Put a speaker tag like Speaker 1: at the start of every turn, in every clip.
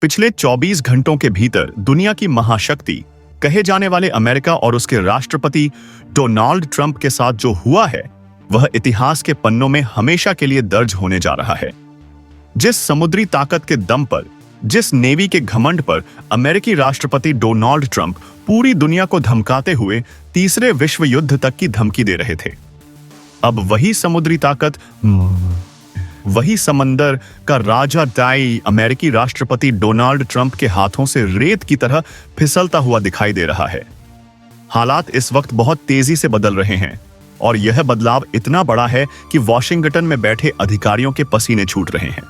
Speaker 1: पिछले 24 घंटों के भीतर दुनिया की महाशक्ति कहे जाने वाले अमेरिका और उसके राष्ट्रपति डोनाल्ड ट्रंप के साथ जो हुआ है वह इतिहास के पन्नों में हमेशा के लिए दर्ज होने जा रहा है। जिस समुद्री ताकत के दम पर, जिस नेवी के घमंड पर अमेरिकी राष्ट्रपति डोनाल्ड ट्रंप पूरी दुनिया को धमकाते हुए तीसरे विश्व युद्ध तक की धमकी दे रहे थे, अब वही समुद्री ताकत, वही समंदर का राजा डाई अमेरिकी राष्ट्रपति डोनाल्ड ट्रंप के हाथों से रेत की तरह फिसलता हुआ दिखाई दे रहा है। हालात इस वक्त बहुत तेजी से बदल रहे हैं और यह बदलाव इतना बड़ा है कि वॉशिंगटन में बैठे अधिकारियों के पसीने छूट रहे हैं।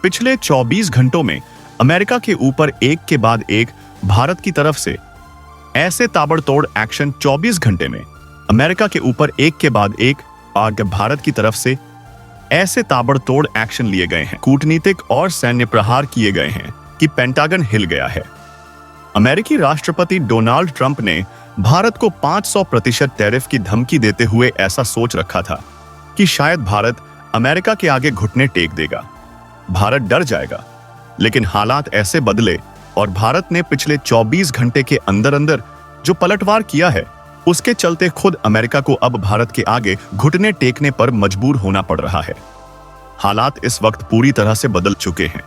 Speaker 1: पिछले 24 घंटों में अमेरिका के ऊपर एक के बाद एक भारत की तरफ से ऐसे ताबड़तोड़ एक्शन 24 घंटे में अमेरिका के ऊपर एक के बाद एक भारत की तरफ से ऐसे ताबड़तोड़ एक्शन लिए गए हैं, कूटनीतिक और सैन्य प्रहार किए गए हैं कि पेंटागन हिल गया है। अमेरिकी राष्ट्रपति डोनाल्ड ट्रंप ने भारत को 500% टैरिफ की धमकी देते हुए ऐसा सोच रखा था कि शायद भारत अमेरिका के आगे घुटने टेक देगा, भारत डर जाएगा। लेकिन हालात ऐसे बदले और भारत ने पिछले 24 घंटे के अंदर अंदर जो पलटवार किया है उसके चलते खुद अमेरिका को अब भारत के आगे घुटने टेकने पर मजबूर होना पड़ रहा है। हालात इस वक्त पूरी तरह से बदल चुके हैं।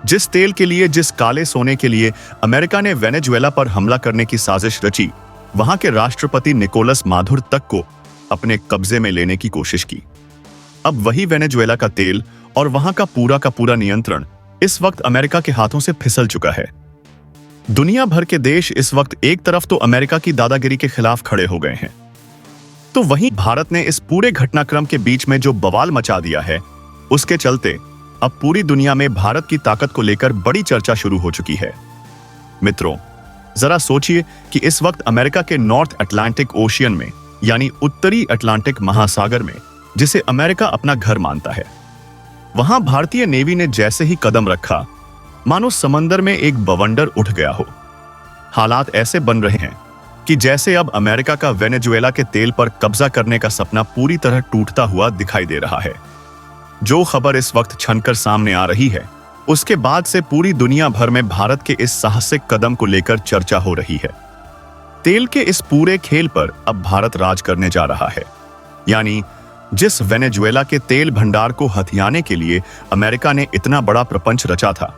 Speaker 1: जिस तेल के लिए, जिस काले सोने के लिए अमेरिका ने वेनेजुएला पर हमला करने की साजिश रची, वहां के राष्ट्रपति निकोलस मादुरो तक को अपने कब्जे में लेने की कोशिश की। अब वही वेनेजुएला का तेल और वहां का पूरा नियंत्रण इस वक्त अमेरिका के हाथों से फिसल चुका है। दुनिया भर के देश इस वक्त एक तरफ तो अमेरिका की दादागिरी के खिलाफ खड़े हो गए हैं, तो वहीं भारत ने इस पूरे घटनाक्रम के बीच में जो बवाल मचा दिया है उसके चलते अब पूरी दुनिया में भारत की ताकत को लेकर बड़ी चर्चा शुरू हो चुकी है। मित्रों, जरा सोचिए कि इस वक्त अमेरिका के नॉर्थ अटलांटिक ओशियन में, यानी उत्तरी अटलांटिक महासागर में, जिसे अमेरिका अपना घर मानता है, वहां भारतीय नेवी ने जैसे ही कदम रखा मानो समंदर में एक बवंडर उठ गया हो। हालात ऐसे बन रहे हैं कि जैसे अब अमेरिका का वेनेजुएला के तेल पर कब्जा करने का सपना पूरी तरह टूटता हुआ दिखाई दे रहा है। जो खबर इस वक्त छनकर सामने आ रही है उसके बाद से पूरी दुनिया भर में भारत के इस साहसिक कदम को लेकर चर्चा हो रही है। तेल के इस पूरे खेल पर अब भारत राज करने जा रहा है, यानी जिस वेनेजुएला के तेल भंडार को हथियाने के लिए अमेरिका ने इतना बड़ा प्रपंच रचा था,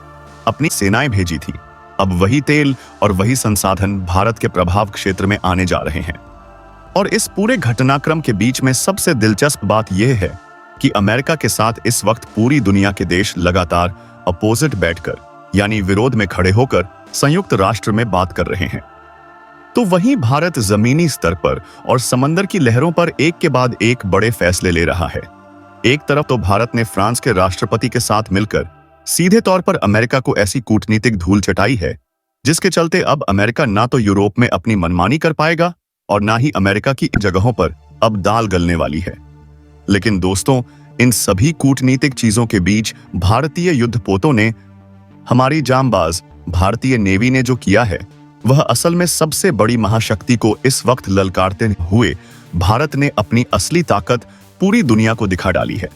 Speaker 1: अपनी सेनाएं भेजी थी, अब वही तेल और वही संसाधन भारत के प्रभाव क्षेत्र में आने जा रहे हैं। और इस पूरे घटनाक्रम के बीच में सबसे दिलचस्प बात यह है कि अमेरिका के साथ इस वक्त पूरी दुनिया के देश लगातार अपोजिट बैठकर, यानी विरोध में खड़े होकर संयुक्त राष्ट्र में बात कर रहे हैं। तो वहीं भारत जमीनी स्तर पर और समंदर की लहरों पर एक के बाद एक बड़े फैसले ले रहा है। एक तरफ तो भारत ने फ्रांस के राष्ट्रपति के साथ मिलकर सीधे तौर पर अमेरिका को ऐसी कूटनीतिक धूल चटाई है जिसके चलते अब अमेरिका ना तो यूरोप में अपनी मनमानी कर पाएगा और ना ही अमेरिका की जगहों पर अब दाल गलने वाली है। लेकिन दोस्तों, इन सभी कूटनीतिक चीजों के बीच भारतीय युद्धपोतों ने, हमारी जांबाज भारतीय नेवी ने जो किया है वह असल में सबसे बड़ी महाशक्ति को इस वक्त ललकारते हुए भारत ने अपनी असली ताकत पूरी दुनिया को दिखा डाली है।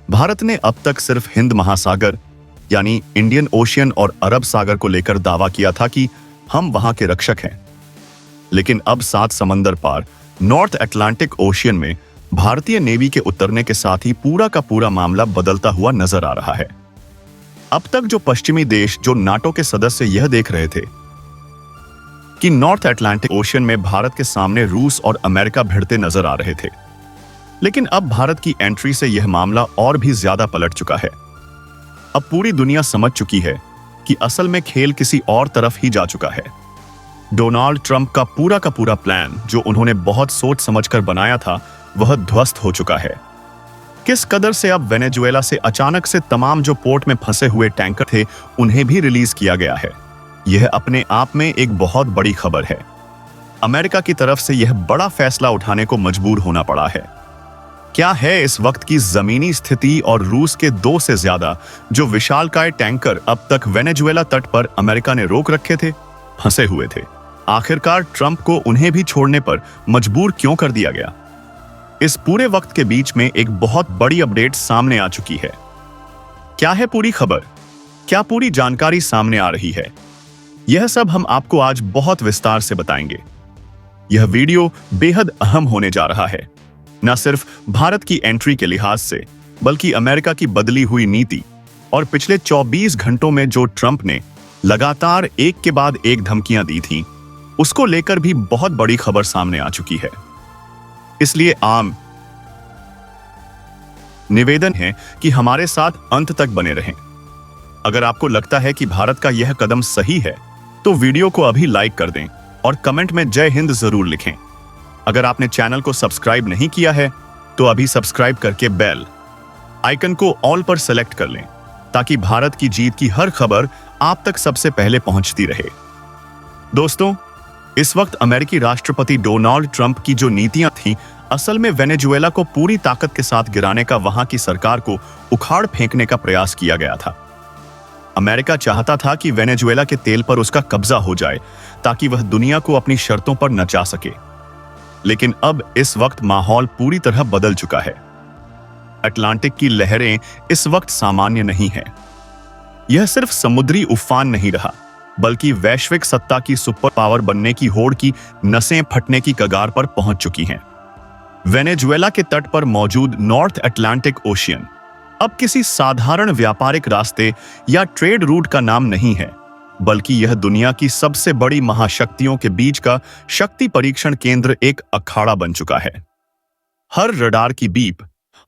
Speaker 1: भारत ने अब तक सिर्फ हिंद महासागर, यानी इंडियन ओशियन और अरब सागर को लेकर दावा किया था कि हम वहां के रक्षक हैं, लेकिन अब 7 समंदर पार नॉर्थ अटलांटिक ओशियन में भारतीय नेवी के उतरने के साथ ही पूरा का पूरा मामला बदलता हुआ नजर आ रहा है। अब तक जो पश्चिमी देश, जो नाटो के सदस्य, यह देख रहे थे कि नॉर्थ अटलांटिक ओशियन में भारत के सामने रूस और अमेरिका भिड़ते नजर आ रहे थे, लेकिन अब भारत की एंट्री से यह मामला और भी ज्यादा पलट चुका है। अब पूरी दुनिया समझ चुकी है कि असल में खेल किसी और तरफ ही जा चुका है। डोनाल्ड ट्रंप का पूरा प्लान, जो उन्होंने बहुत सोच समझकर बनाया था, वह ध्वस्त हो चुका है। किस कदर से अब वेनेजुएला से अचानक से तमाम जो पोर्ट में फंसे हुए टैंकर थे उन्हें भी रिलीज किया गया है। यह अपने आप में एक बहुत बड़ी खबर है। अमेरिका की तरफ से यह बड़ा फैसला उठाने को मजबूर होना पड़ा है। क्या है इस वक्त की जमीनी स्थिति और रूस के 2 से ज्यादा जो विशालकाय टैंकर अब तक वेनेजुएला तट पर अमेरिका ने रोक रखे थे, फंसे हुए थे, आखिरकार ट्रंप को उन्हें भी छोड़ने पर मजबूर क्यों कर दिया गया? इस पूरे वक्त के बीच में एक बहुत बड़ी अपडेट सामने आ चुकी है। क्या है पूरी खबर? क्या पूरी जानकारी सामने आ रही है? यह सब हम आपको आज बहुत विस्तार से बताएंगे। यह वीडियो बेहद अहम होने जा रहा है, न सिर्फ भारत की एंट्री के लिहाज से, बल्कि अमेरिका की बदली हुई नीति और पिछले 24 घंटों में जो ट्रंप ने लगातार एक के बाद एक धमकियां दी थीं, उसको लेकर भी बहुत बड़ी खबर सामने आ चुकी है। इसलिए आम निवेदन है कि हमारे साथ अंत तक बने रहें। अगर आपको लगता है कि भारत का यह कदम सही है, तो वीडियो को अभी लाइक कर दें और कमेंट में जय हिंद जरूर लिखें। अगर आपने चैनल को सब्सक्राइब नहीं किया है, तो अभी सब्सक्राइब करके बेल आइकन को ऑल पर सेलेक्ट कर लें, ताकि भारत की जीत की हर खबर आप तक सबसे पहले पहुंचती रहे। दोस्तों, इस वक्त अमेरिकी राष्ट्रपति डोनाल्ड ट्रंप की जो नीतियां थीं, असल में वेनेजुएला को पूरी ताकत के साथ गिराने का, वहां की सरकार को उखाड़ फेंकने का प्रयास किया गया था। अमेरिका चाहता था कि वेनेजुएला के तेल पर उसका कब्जा हो जाए, ताकि वह दुनिया को अपनी शर्तों पर नचा सके। लेकिन अब इस वक्त माहौल पूरी तरह बदल चुका है। अटलांटिक की लहरें इस वक्त सामान्य नहीं है। यह सिर्फ समुद्री उफान नहीं रहा, बल्कि वैश्विक सत्ता की सुपर पावर बनने की होड़ की नसें फटने की कगार पर पहुंच चुकी हैं। वेनेजुएला के तट पर मौजूद नॉर्थ अटलांटिक ओशियन अब किसी साधारण व्यापारिक रास्ते या ट्रेड रूट का नाम नहीं है, बल्कि यह दुनिया की सबसे बड़ी महाशक्तियों के बीच का शक्ति परीक्षण केंद्र, एक अखाड़ा बन चुका है। हर रडार की बीप,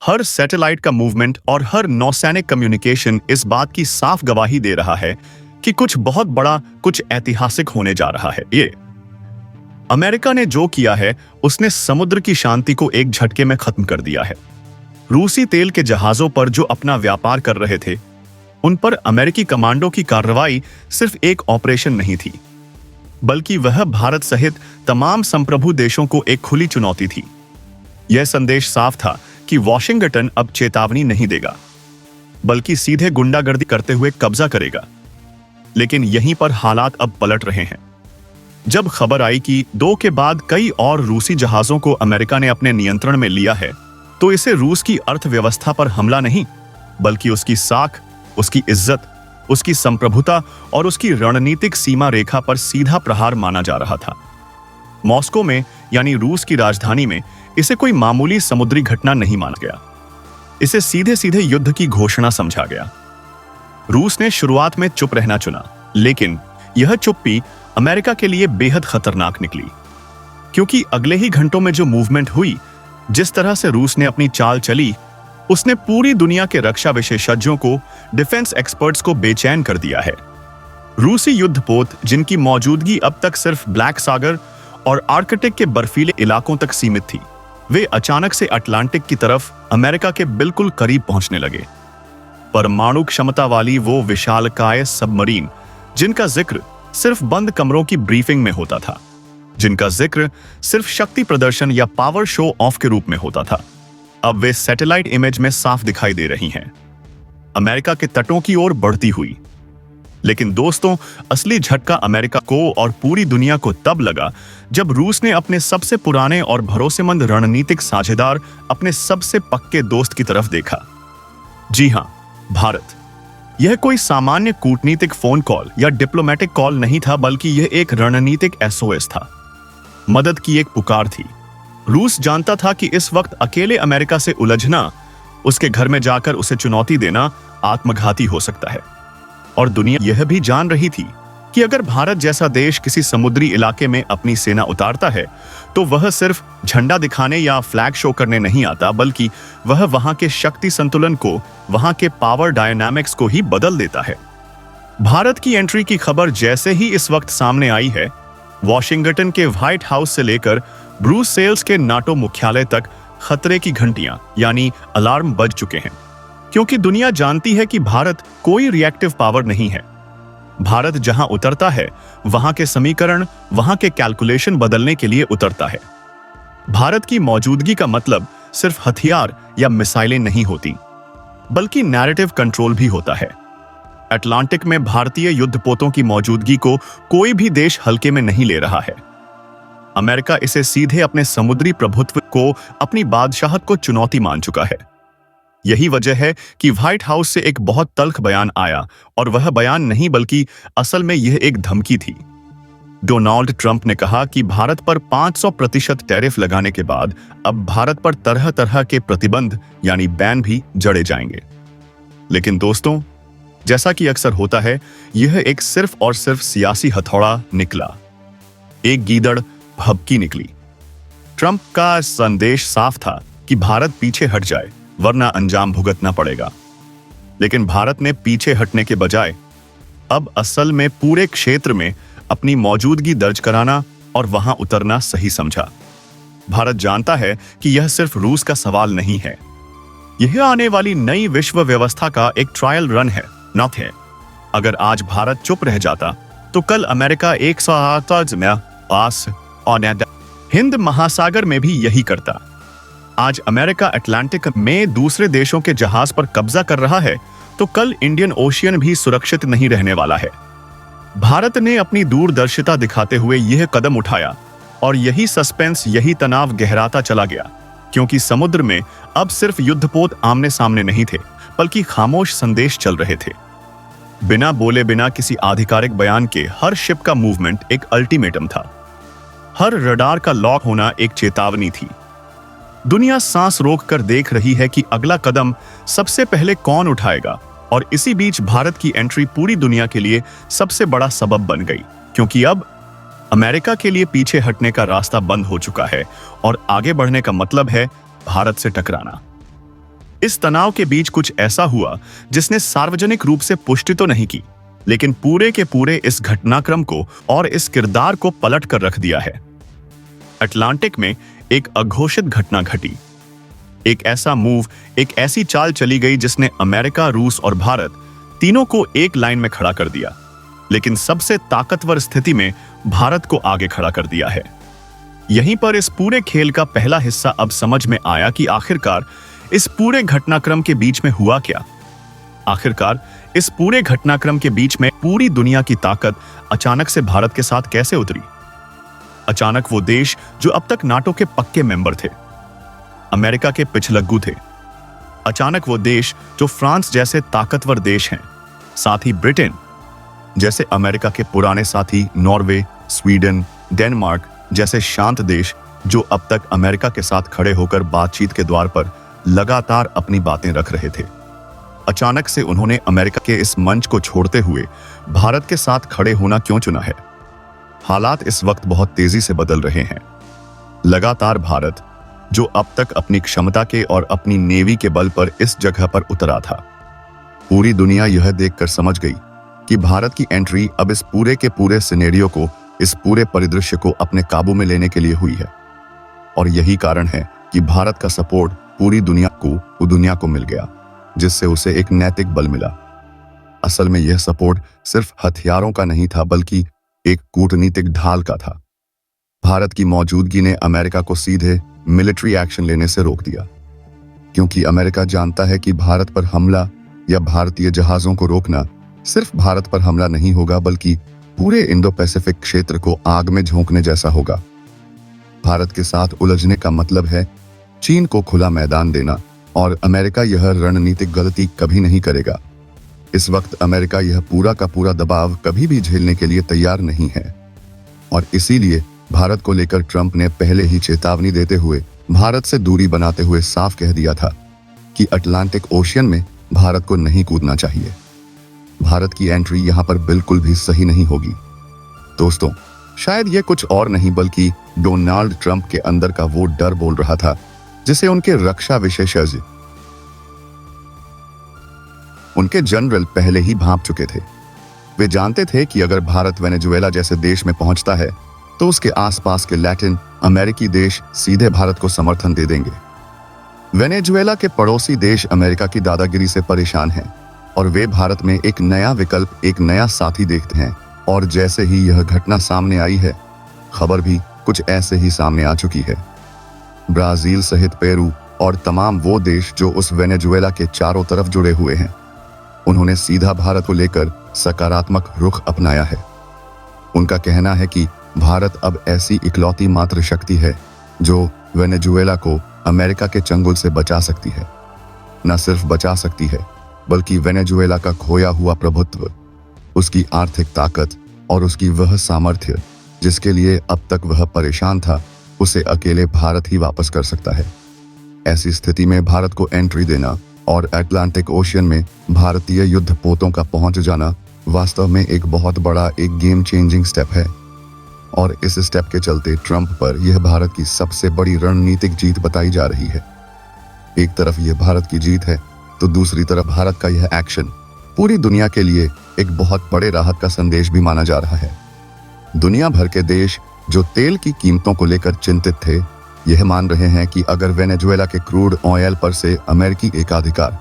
Speaker 1: हर सैटेलाइट का मूवमेंट और हर नौसैनिक कम्युनिकेशन इस बात की साफ गवाही दे रहा है कि कुछ बहुत बड़ा, कुछ ऐतिहासिक होने जा रहा है। ये अमेरिका ने जो किया है, उसने समुद्र की शांति को एक झटके में खत्म कर दिया है। रूसी तेल के जहाजों पर जो अपना व्यापार कर रहे थे, उन पर अमेरिकी कमांडो की कार्रवाई सिर्फ एक ऑपरेशन नहीं थी, बल्कि वह भारत सहित तमाम संप्रभु देशों को एक खुली चुनौती थी। यह संदेश साफ था कि वॉशिंगटन अब चेतावनी नहीं देगा, बल्कि सीधे गुंडागर्दी करते हुए कब्जा करेगा। लेकिन यहीं पर हालात अब पलट रहे हैं। जब खबर आई कि 2 के बाद कई और रूसी जहाजों को अमेरिका ने अपने नियंत्रण में लिया है, तो इसे रूस की अर्थव्यवस्था पर हमला नहीं, बल्कि उसकी साख, उसकी इज्जत, उसकी संप्रभुता और उसकी रणनीतिक सीमा रेखा पर सीधा प्रहार माना जा रहा था। मॉस्को में, यानी रूस की राजधानी में, इसे कोई मामूली समुद्री घटना नहीं माना गया। इसे सीधे सीधे युद्ध की घोषणा समझा गया। रूस ने शुरुआत में चुप रहना चुना, लेकिन यह चुप्पी अमेरिका के लिए बेहद खतरनाक निकली, क्योंकि अगले ही घंटों में जो मूवमेंट हुई, जिस तरह से रूस ने अपनी चाल चली, उसने पूरी दुनिया के रक्षा विशेषज्ञों को, डिफेंस एक्सपर्ट्स को बेचैन कर दिया है। रूसी युद्धपोत, जिनकी मौजूदगी अब तक सिर्फ ब्लैक सागर और आर्कटिक के बर्फीले इलाकों तक सीमित थी, वे अचानक से अटलांटिक की तरफ अमेरिका के बिल्कुल करीब पहुंचने लगे। परमाणु क्षमता वाली वो विशालकाय सबमरीन, जिनका जिक्र सिर्फ बंद कमरों की ब्रीफिंग में होता था, जिनका जिक्र सिर्फ शक्ति प्रदर्शन या पावर शो ऑफ के रूप में होता था, अब वे सैटेलाइट इमेज में साफ दिखाई दे रही हैं, अमेरिका के तटों की ओर बढ़ती हुई। लेकिन दोस्तों, असली झटका अमेरिका को और पूरी दुनिया को तब लगा जब रूस ने अपने सबसे पुराने और भरोसेमंद रणनीतिक साझेदार, अपने सबसे पक्के दोस्त की तरफ देखा। जी हां, भारत। यह कोई सामान्य कूटनीतिक फोन कॉल या डिप्लोमेटिक कॉल नहीं था, बल्कि यह एक रणनीतिक एसओएस था। मदद की एक पुकार थी। रूस जानता था कि इस वक्त अकेले अमेरिका से उलझना, उसके घर में जाकर उसे चुनौती देना आत्मघाती हो सकता है। और दुनिया यह भी जान रही थी कि अगर भारत जैसा देश किसी समुद्री इलाके में अपनी सेना उतारता है, तो वह सिर्फ झंडा दिखाने या फ्लैग शो करने नहीं आता, बल्कि वह वहां के शक्ति संतुलन को, वहां के पावर डायनामिक्स को ही बदल देता है। भारत की एंट्री की खबर जैसे ही इस वक्त सामने आई है, वॉशिंगटन के व्हाइट हाउस से लेकर ब्रुसेल्स के नाटो मुख्यालय तक खतरे की घंटियां, यानी अलार्म बज चुके हैं। क्योंकि दुनिया जानती है कि भारत कोई रिएक्टिव पावर नहीं है। भारत जहां उतरता है, वहां के समीकरण, वहां के कैलकुलेशन बदलने के लिए उतरता है। भारत की मौजूदगी का मतलब सिर्फ हथियार या मिसाइलें नहीं होती, बल्कि नैरेटिव कंट्रोल भी होता है। अटलांटिक में भारतीय युद्धपोतों की मौजूदगी को कोई भी देश हल्के में नहीं ले रहा है। अमेरिका इसे सीधे अपने समुद्री प्रभुत्व को, अपनी बादशाहत को चुनौती मान चुका है। यही वजह है कि व्हाइट हाउस से एक बहुत तल्ख बयान आया, और वह बयान नहीं बल्कि असल में यह एक धमकी थी। डोनाल्ड ट्रंप ने कहा कि भारत पर 500% टैरिफ लगाने के बाद अब भारत पर तरह तरह के प्रतिबंध यानी बैन भी जड़े जाएंगे। लेकिन दोस्तों, जैसा कि अक्सर होता है, यह एक सिर्फ और सिर्फ सियासी हथौड़ा निकला। एक गीदड़ भभकी निकली। ट्रंप का संदेश साफ था कि भारत पीछे हट जाए वरना अंजाम भुगतना पड़ेगा। लेकिन भारत ने पीछे हटने के बजाय अब असल में पूरे क्षेत्र में अपनी मौजूदगी दर्ज कराना और वहां उतरना सही समझा। भारत जानता है कि यह सिर्फ रूस का सवाल नहीं है, यह आने वाली नई विश्व व्यवस्था का एक ट्रायल रन है, नॉट है। अगर आज भारत चुप रह जाता तो कल अमेरिका 108 में पास और हिंद महासागर में भी यही करता। आज अमेरिका अटलांटिक में दूसरे देशों के जहाज पर कब्जा कर रहा है तो कल इंडियन ओशियन भी सुरक्षित नहीं रहने वाला है। भारत ने अपनी दूरदर्शिता दिखाते हुए यह कदम उठाया और यही सस्पेंस, यही तनाव गहराता चला गया, क्योंकि समुद्र में अब सिर्फ युद्धपोत आमने सामने नहीं थे बल्कि खामोश संदेश चल रहे थे। बिना बोले, बिना किसी आधिकारिक बयान के हर शिप का मूवमेंट एक अल्टीमेटम था। हर रडार का लॉक होना एक चेतावनी थी। दुनिया सांस रोक कर देख रही है कि अगला कदम सबसे पहले कौन उठाएगा, और इसी बीच भारत की एंट्री पूरी दुनिया के लिए सबसे बड़ा सबब बन गई, क्योंकि अब अमेरिका के लिए पीछे हटने का रास्ता बंद हो चुका है और आगे बढ़ने का मतलब है भारत से टकराना। इस तनाव के बीच कुछ ऐसा हुआ जिसने सार्वजनिक रूप से पुष्टि तो नहीं की, लेकिन पूरे के पूरे इस घटनाक्रम को और इस किरदार को पलट कर रख दिया है। अटलांटिक में एक अघोषित घटना घटी। एक ऐसा मूव, एक ऐसी चाल चली गई जिसने अमेरिका, रूस और भारत तीनों को एक लाइन में खड़ा कर दिया, लेकिन सबसे ताकतवर स्थिति में भारत को आगे खड़ा कर दिया है। यहीं पर इस पूरे खेल का पहला हिस्सा अब समझ में आया कि आखिरकार इस पूरे घटनाक्रम के बीच में हुआ क्या। आखिरकार इस पूरे घटनाक्रम के बीच में पूरी दुनिया की ताकत अचानक से भारत के साथ कैसे उतरी। अचानक वो देश जो अब तक नाटो के पक्के मेंबर थे, अमेरिका के पिछलग्गू थे, अचानक वो देश जो फ्रांस जैसे ताकतवर देश हैं, साथ ही ब्रिटेन जैसे अमेरिका के पुराने साथी, नॉर्वे, स्वीडन, डेनमार्क जैसे शांत देश जो अब तक अमेरिका के साथ खड़े होकर बातचीत के द्वार पर लगातार अपनी बातें रख रहे थे, अचानक से उन्होंने अमेरिका के इस मंच को छोड़ते हुए भारत के साथ खड़े होना क्यों चुना है। हालात इस वक्त बहुत तेजी से बदल रहे हैं। लगातार भारत, जो अब तक अपनी क्षमता के और अपनी नेवी के बल पर इस जगह पर उतरा था, पूरी दुनिया यह देखकर समझ गई कि भारत की एंट्री अब इस पूरे के पूरे सिनेरियो को, इस पूरे परिदृश्य को अपने काबू में लेने के लिए हुई है। और यही कारण है कि भारत का सपोर्ट पूरी दुनिया को मिल गया, जिससे उसे एक नैतिक बल मिला। असल में यह सपोर्ट सिर्फ हथियारों का नहीं था बल्कि एक कूटनीतिक ढाल का था। भारत की मौजूदगी ने अमेरिका को सीधे मिलिट्री एक्शन लेने से रोक दिया, क्योंकि अमेरिका जानता है कि भारत पर हमला या भारतीय जहाजों को रोकना सिर्फ भारत पर हमला नहीं होगा बल्कि पूरे इंडो पैसिफिक क्षेत्र को आग में झोंकने जैसा होगा। भारत के साथ उलझने का मतलब है चीन को खुला मैदान देना, और अमेरिका यह रणनीतिक गलती कभी नहीं करेगा। इस वक्त अमेरिका यह पूरा का पूरा दबाव कभी भी झेलने के लिए तैयार नहीं है, और इसीलिए भारत को लेकर ट्रंप ने पहले ही चेतावनी देते हुए, भारत से दूरी बनाते हुए साफ कह दिया था कि अटलांटिक ओशियन में भारत को नहीं कूदना चाहिए। भारत की एंट्री यहां पर बिल्कुल भी सही नहीं होगी। दोस्तों, शायद यह कुछ और नहीं बल्कि डोनाल्ड ट्रंप के अंदर का वो डर बोल रहा था जिसे उनके रक्षा विशेषज्ञ, उनके जनरल पहले ही भांप चुके थे। वे जानते थे कि अगर भारत वेनेजुएला जैसे देश में पहुंचता है तो उसके आसपास के लैटिन अमेरिकी देश सीधे भारत को समर्थन दे देंगे। वेनेजुएला के पड़ोसी देश अमेरिका की दादागिरी से परेशान हैं और वे भारत में एक नया विकल्प, एक नया साथी देखते हैं। और जैसे ही यह घटना सामने आई है, खबर भी कुछ ऐसे ही सामने आ चुकी है। ब्राजील सहित पेरू और तमाम वो देश जो उस वेनेजुएला के चारों तरफ जुड़े हुए हैं, उन्होंने सीधा भारत को लेकर सकारात्मक रुख अपनाया है। उनका कहना है कि भारत अब ऐसी इकलौती मात्र शक्ति है जो वेनेजुएला को अमेरिका के चंगुल से बचा सकती है।
Speaker 2: न सिर्फ बचा सकती है बल्कि वेनेजुएला का खोया हुआ प्रभुत्व, उसकी आर्थिक ताकत और उसकी वह सामर्थ्य जिसके लिए अब तक वह परेशान था, उसे अकेले भारत ही वापस कर सकता है। ऐसी स्थिति में भारत को एंट्री देना और अटलांटिक ओशियन में भारतीय युद्धपोतों का पहुंच जाना वास्तव में एक बहुत बड़ा गेम चेंजिंग स्टेप है। और इस स्टेप के चलते ट्रंप पर यह भारत की सबसे बड़ी रणनीतिक जीत बताई जा रही है। एक तरफ यह भारत की जीत है तो दूसरी तरफ भारत का यह एक्शन पूरी दुनिया के लिए एक बहुत बड़े राहत का संदेश भी माना जा रहा है। दुनिया भर के देश जो तेल की कीमतों को लेकर चिंतित थे, यह मान रहे हैं कि अगर वेनेजुएला के क्रूड ऑयल पर से अमेरिकी एकाधिकार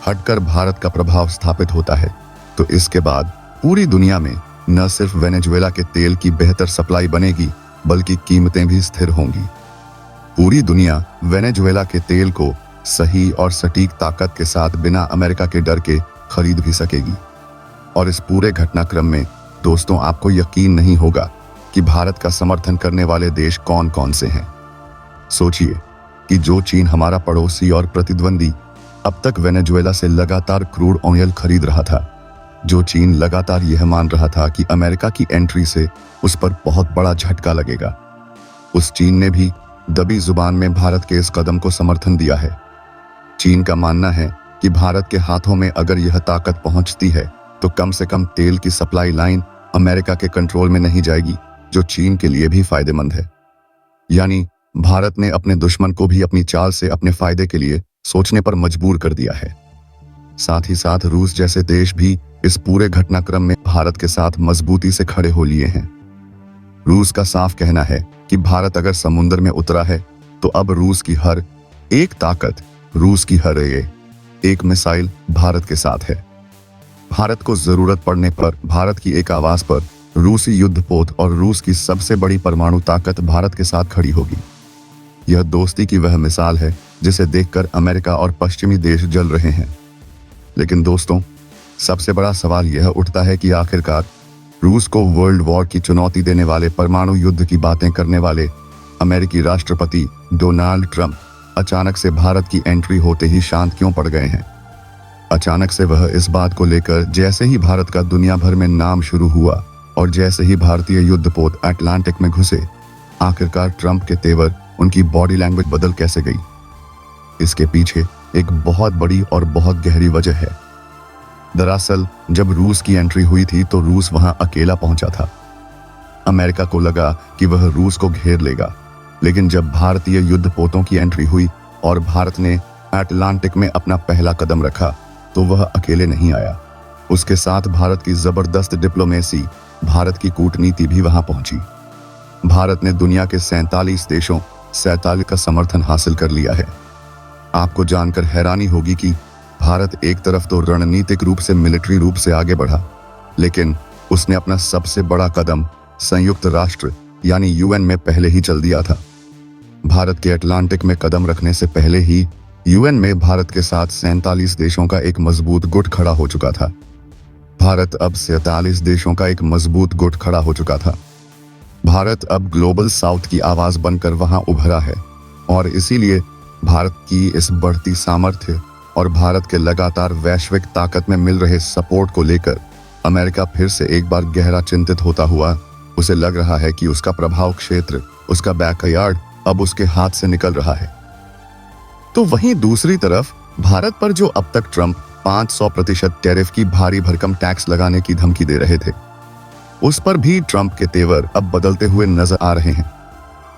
Speaker 2: हटकर भारत का प्रभाव स्थापित होता है तो इसके बाद पूरी दुनिया में न सिर्फ वेनेजुएला के तेल की बेहतर सप्लाई बनेगी बल्कि कीमतें भी स्थिर होंगी। पूरी दुनिया वेनेजुएला के तेल को सही और सटीक ताकत के साथ बिना अमेरिका के डर के खरीद भी सकेगी। और इस पूरे घटनाक्रम में दोस्तों आपको यकीन नहीं होगा कि भारत का समर्थन करने वाले देश कौन कौन से हैं। सोचिए कि जो चीन हमारा पड़ोसी और प्रतिद्वंदी अब तक वेनेजुएला से लगातार क्रूड ऑयल खरीद रहा था, जो चीन लगातार यह मान रहा था कि अमेरिका की एंट्री से उस पर बहुत बड़ा झटका लगेगा, उस चीन ने भी दबी जुबान में भारत के इस कदम को समर्थन दिया है। चीन का मानना है कि भारत के हाथों में अगर यह ताकत पहुंचती है तो कम से कम तेल की सप्लाई लाइन अमेरिका के कंट्रोल में नहीं जाएगी, जो चीन के लिए भी फायदेमंद है। यानी भारत ने अपने दुश्मन को भी अपनी चाल से अपने फायदे के लिए सोचने पर मजबूर कर दिया है। साथ ही साथ रूस जैसे देश भी इस पूरे घटनाक्रम में भारत के साथ मजबूती से खड़े हो लिए हैं। रूस का साफ कहना है कि भारत अगर समुद्र में उतरा है तो अब रूस की हर एक ताकत, रूस की हर एक मिसाइल भारत के साथ है। भारत को जरूरत पड़ने पर भारत की एक आवाज पर रूसी युद्धपोत और रूस की सबसे बड़ी परमाणु ताकत भारत के साथ खड़ी होगी। यह दोस्ती की वह मिसाल है जिसे देखकर अमेरिका और पश्चिमी देश जल रहे हैं। लेकिन दोस्तों, सबसे बड़ा सवाल यह उठता है कि आखिरकार रूस को वर्ल्ड वॉर की चुनौती देने वाले परमाणु युद्ध की बातें करने वाले अमेरिकी राष्ट्रपति डोनाल्ड ट्रंप अचानक से भारत की एंट्री होते ही शांत क्यों पड़ गए हैं। अचानक से वह इस बात को लेकर जैसे ही भारत का दुनिया भर में नाम शुरू हुआ और जैसे ही भारतीय युद्धपोत अटलांटिक में घुसे, आखिरकार ट्रंप के तेवर, उनकी बॉडी लैंग्वेज बदल कैसे गई। इसके पीछे एक बहुत बड़ी और बहुत गहरी वजह है। दरअसल जब रूस की एंट्री हुई थी तो रूस वहां अकेला पहुंचा था। अमेरिका को लगा कि वह रूस को घेर लेगा, लेकिन जब भारतीय युद्धपोतों की एंट्री हुई और भारत ने अटलांटिक में अपना पहला कदम रखा तो वह अकेले नहीं आया। उसके साथ भारत की जबरदस्त डिप्लोमेसी, भारत की कूटनीति भी वहां पहुंची। भारत ने दुनिया के 47 देशों 47 का समर्थन हासिल कर लिया है। आपको जानकर हैरानी होगी कि भारत एक तरफ तो रणनीतिक रूप से, मिलिट्री रूप से आगे बढ़ा, लेकिन उसने अपना सबसे बड़ा कदम संयुक्त राष्ट्र यानी यूएन में पहले ही चल दिया था। भारत के अटलांटिक में कदम रखने से पहले ही यूएन में भारत के साथ 47 देशों का एक मजबूत गुट खड़ा हो चुका था। भारत अब 47 देशों का एक मजबूत गुट खड़ा हो चुका था। भारत अब ग्लोबल साउथ की आवाज बनकर वहां उभरा है और इसीलिए भारत की इस बढ़ती सामर्थ्य और भारत के लगातार वैश्विक ताकत में मिल रहे सपोर्ट को लेकर अमेरिका फिर से एक बार गहरा चिंतित होता हुआ, उसे लग रहा है कि उसका प्रभाव क्षेत्र, उसका बैकयार्ड अब उसके हाथ से निकल रहा है। तो वहीं दूसरी तरफ भारत पर जो अब तक ट्रंप 500% टैरिफ की भारी भरकम टैक्स लगाने की धमकी दे रहे थे, उस पर भी ट्रंप के तेवर अब बदलते हुए नजर आ रहे हैं।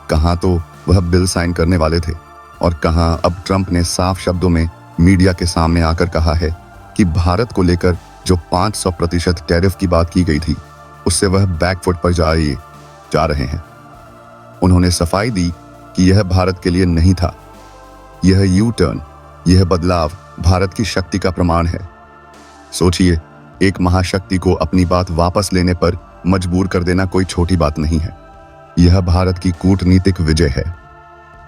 Speaker 2: कहां तो वह बिल साइन करने वाले थे और कहां अब ट्रंप ने साफ शब्दों में मीडिया के सामने आकर कहा है कि भारत को लेकर जो 500% टैरिफ की बात की गई थी उससे वह बैकफुट पर जा रहे हैं। उन्होंने सफाई दी कि यह भारत के लिए नहीं था। यह यू टर्न, यह बदलाव भारत की शक्ति का प्रमाण है। सोचिए, एक महाशक्ति को अपनी बात वापस लेने पर मजबूर कर देना कोई छोटी बात नहीं है। यह भारत की कूटनीतिक विजय है।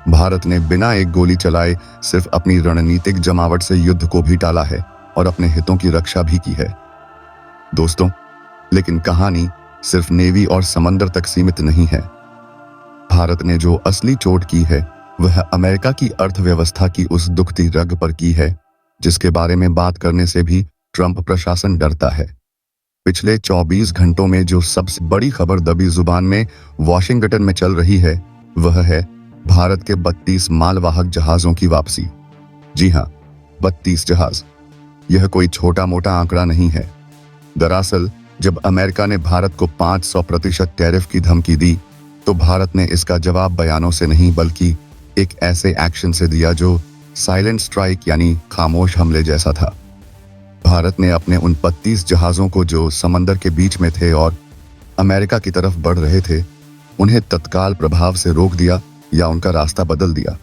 Speaker 2: भारत ने बिना एक गोली चलाए सिर्फ अपनी रणनीतिक जमावट से युद्ध को भी टाला है और अपने हितों की रक्षा भी की है। दोस्तों, लेकिन कहानी सिर्फ नेवी और समंदर तक सीमित नहीं है। भारत ने जो असली चोट की है वह अमेरिका की अर्थव्यवस्था की उस दुखती रग पर की है जिसके बारे में बात करने से भी ट्रंप प्रशासन डरता है। पिछले 24 घंटों में जो सबसे बड़ी खबर दबी जुबान में वॉशिंगटन में चल रही है वह है भारत के 32 मालवाहक जहाजों की वापसी। जी हां, 32 जहाज। यह कोई छोटा मोटा आंकड़ा नहीं है। दरअसल जब अमेरिका ने भारत को 500% टैरिफ की धमकी दी तो भारत ने इसका जवाब बयानों से नहीं बल्कि एक ऐसे एक्शन से दिया जो साइलेंट स्ट्राइक यानी खामोश हमले जैसा था। भारत ने अपने उन 32 जहाजों को जो समंदर के बीच में थे और अमेरिका की तरफ बढ़ रहे थे, उन्हें तत्काल प्रभाव से रोक दिया या उनका रास्ता बदल दिया।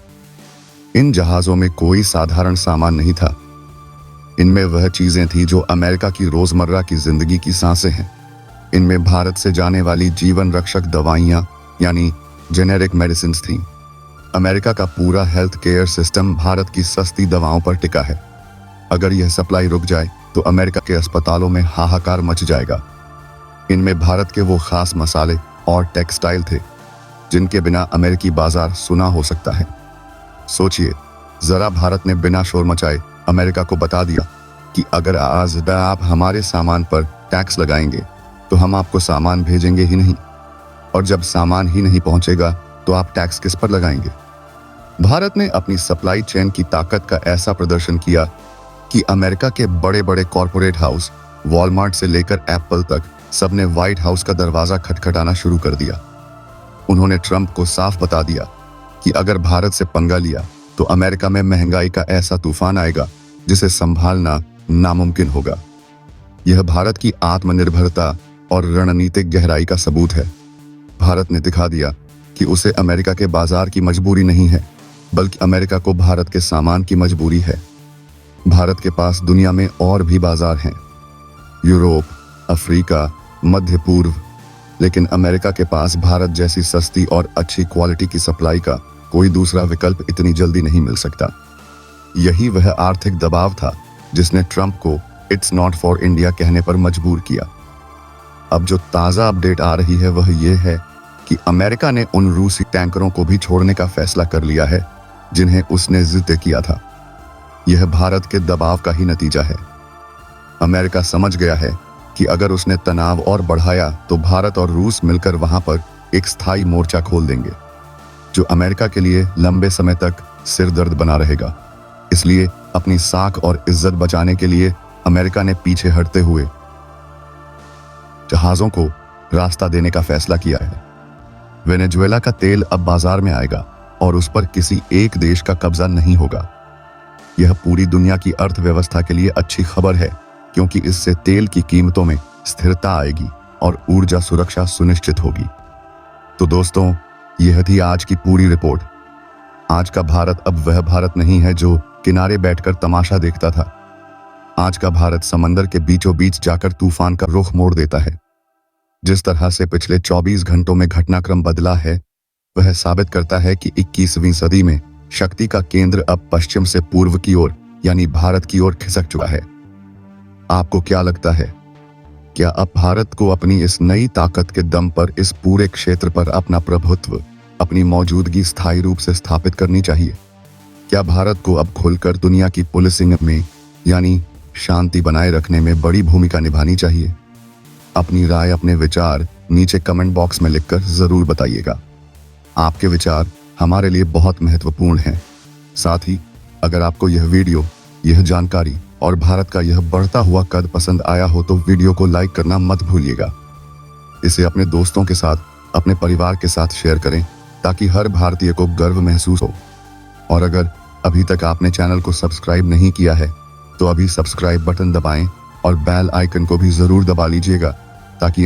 Speaker 2: इन जहाजों में कोई साधारण सामान नहीं था। इनमें वह चीजें थी जो अमेरिका की रोजमर्रा की जिंदगी की सांसें हैं। इनमें भारत से जाने वाली जीवन रक्षक दवाइयां यानी जेनेरिक मेडिसिन थीं। अमेरिका का पूरा हेल्थ केयर सिस्टम भारत की सस्ती दवाओं पर टिका है। अगर यह सप्लाई रुक जाए तो अमेरिका के अस्पतालों में हाहाकार मच जाएगा। इनमें भारत के वो खास मसाले और टेक्सटाइल थे जिनके बिना अमेरिकी बाजार सुना हो सकता है। सोचिए जरा, भारत ने बिना शोर मचाए अमेरिका को बता दिया कि अगर आज आप हमारे सामान पर टैक्स लगाएंगे तो हम आपको सामान भेजेंगे ही नहीं, और जब सामान ही नहीं पहुंचेगा तो आप टैक्स किस पर लगाएंगे। भारत ने अपनी सप्लाई चेन की ताकत का ऐसा प्रदर्शन किया कि अमेरिका के बड़े बड़े कॉरपोरेट हाउस, वॉलमार्ट से लेकर एप्पल तक, सबने व्हाइट हाउस का दरवाजा खटखटाना शुरू कर दिया। उन्होंने ट्रंप को साफ बता दिया कि अगर भारत से पंगा लिया तो अमेरिका में महंगाई का ऐसा तूफान आएगा जिसे संभालना नामुमकिन होगा। यह भारत की आत्मनिर्भरता और रणनीतिक गहराई का सबूत है। भारत ने दिखा दिया कि उसे अमेरिका के बाजार की मजबूरी नहीं है, बल्कि अमेरिका को भारत के सामान की मजबूरी है। भारत के पास दुनिया में और भी बाजार हैं, यूरोप, अफ्रीका, मध्य पूर्व, लेकिन अमेरिका के पास भारत जैसी सस्ती और अच्छी क्वालिटी की सप्लाई का कोई दूसरा विकल्प इतनी जल्दी नहीं मिल सकता। यही वह आर्थिक दबाव था जिसने ट्रंप को इट्स नॉट फॉर इंडिया कहने पर मजबूर किया। अब जो ताज़ा अपडेट आ रही है वह यह है कि अमेरिका ने उन रूसी टैंकरों को भी छोड़ने का फैसला कर लिया है जिन्हें उसने जिद्द किया था। यह भारत के दबाव का ही नतीजा है। अमेरिका समझ गया है कि अगर उसने तनाव और बढ़ाया तो भारत और रूस मिलकर वहां पर एक स्थायी मोर्चा खोल देंगे जो अमेरिका के लिए लंबे समय तक सिरदर्द बना रहेगा। इसलिए अपनी साख और इज्जत बचाने के लिए अमेरिका ने पीछे हटते हुए जहाजों को रास्ता देने का फैसला किया है। वेनेजुएला का तेल अब बाजार में आएगा और उस पर किसी एक देश का कब्जा नहीं होगा। यह पूरी दुनिया की अर्थव्यवस्था के लिए अच्छी खबर है क्योंकि इससे तेल की कीमतों में स्थिरता आएगी और ऊर्जा सुरक्षा सुनिश्चित होगी। तो दोस्तों, यह थी आज की पूरी रिपोर्ट। आज का भारत अब वह भारत नहीं है जो किनारे बैठकर तमाशा देखता था। आज का भारत समंदर के बीचों बीच जाकर तूफान का रुख मोड़ देता है। जिस तरह से पिछले 24 घंटों में घटनाक्रम बदला है वह साबित करता है कि 21वीं सदी में शक्ति का केंद्र अब पश्चिम से पूर्व की ओर यानी भारत की ओर खिसक चुका है। आपको क्या लगता है, क्या अब भारत को अपनी इस नई ताकत के दम पर इस पूरे क्षेत्र पर अपना प्रभुत्व, अपनी मौजूदगी स्थायी रूप से स्थापित करनी चाहिए? क्या भारत को अब खुलकर दुनिया की पुलिसिंग में यानी शांति बनाए रखने में बड़ी भूमिका निभानी चाहिए? अपनी राय, अपने विचार नीचे कमेंट बॉक्स में लिखकर जरूर बताइएगा। आपके विचार हमारे लिए बहुत महत्वपूर्ण हैं। साथ ही अगर आपको यह वीडियो, यह जानकारी और भारत का यह बढ़ता हुआ कद पसंद आया हो तो वीडियो को लाइक करना मत भूलिएगा। इसे अपने दोस्तों के साथ, अपने परिवार के साथ शेयर करें ताकि हर भारतीय को गर्व महसूस हो। और अगर अभी तक आपने चैनल को सब्सक्राइब नहीं किया है तो अभी सब्सक्राइब बटन दबाएं और बेल आइकन को भी जरूर दबा लीजिएगा ताकि